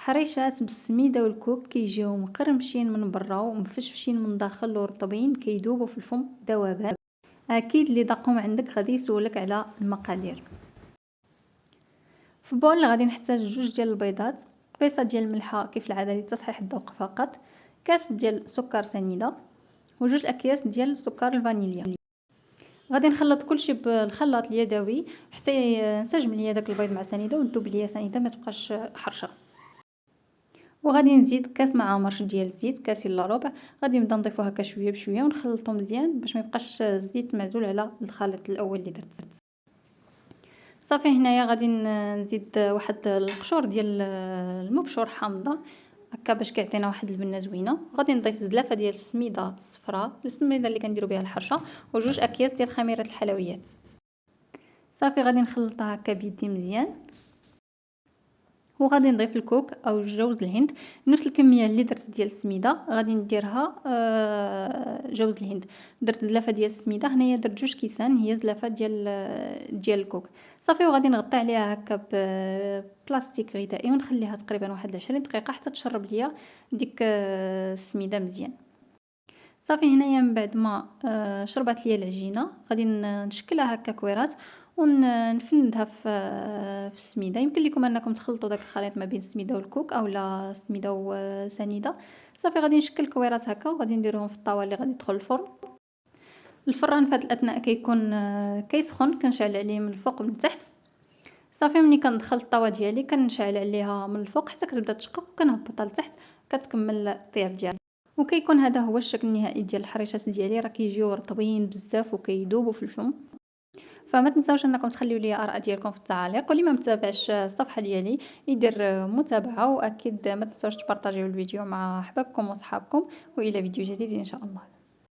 حريشات بالسميده والكوك كيجيو مقرمشين من برا ومفشفشين من داخل ورطبين كيدوبوا في الفم ذوبان. اكيد اللي داقهم عندك غادي يسولك على المقادير. في بول غادي نحتاج 2 ديال البيضات، قبيصه ديال الملحه كيف العاده لتصحيح الذوق فقط، كاس ديال سكر سنيده، وجوج اكياس ديال سكر الفانيليا. غادي نخلط كلشي بالخلاط اليدوي حتى ينسجم ليا داك البيض مع سنيده وتذوب ليا سنيده ما تبقاش حرشه. وغادي نزيد كاس مع مرش ديال الزيت، كاس الا ربع. غادي نبدا نضيفو هكا شويه بشويه ونخلطو مزيان باش ما يبقاش الزيت معزول على الخليط الاول اللي درت. صافي هنايا غادي نزيد واحد القشور ديال المبشور حامضه هكا باش كيعطينا واحد البنه زوينه. غادي نضيف زلافه ديال السميده الصفراء، السميده اللي كنديروا بها الحرشه، وجوج اكياس ديال خميره الحلويات. صافي غادي نخلطها هكا بيدي مزيان، وغادي نضيف الكوك او جوز الهند نفس الكميه اللي درت ديال السميده. غادي نديرها جوز الهند. درت زلافه ديال السميده، هنايا درت 2 كيسان هي زلافه ديال الكوك. صافي وغادي نغطي عليها هكا بلاستيك غذائي ونخليها تقريبا واحد 20 دقيقه حتى تشرب ليا ديك السميده مزيان. صافي هنايا من بعد ما شربات ليا العجينه غادي نشكلها هكا كويرات ونفندها في السميده. يمكن لكم انكم تخلطوا داك الخليط ما بين السميده والكوك اولا السميده وسنيده. صافي غادي نشكل كويرات هكا وغادي نديرهم في الطاوه اللي غادي تدخل الفرن. الفران في هذا الاثناء كيكون كيسخن، كنشعل عليه من الفوق ومن التحت. صافي ملي كندخل الطاوه ديالي كنشعل عليها من الفوق حتى كتبدا تشقق وكنهبطها لتحت كتكمل الطياب ديالها. وكيكون هذا هو الشكل النهائي ديال الحريشات ديالي، راه كيجيو رطبين بزاف وكيذوبوا في الفم. فما تنساوش انكم تخليوا لي اراء ديالكم في التعاليق، واللي ما متابعش الصفحه ديالي يدير متابعه، واكيد ما تنساوش تبارطاجيو الفيديو مع احبابكم وصحابكم، والى فيديو جديد ان شاء الله.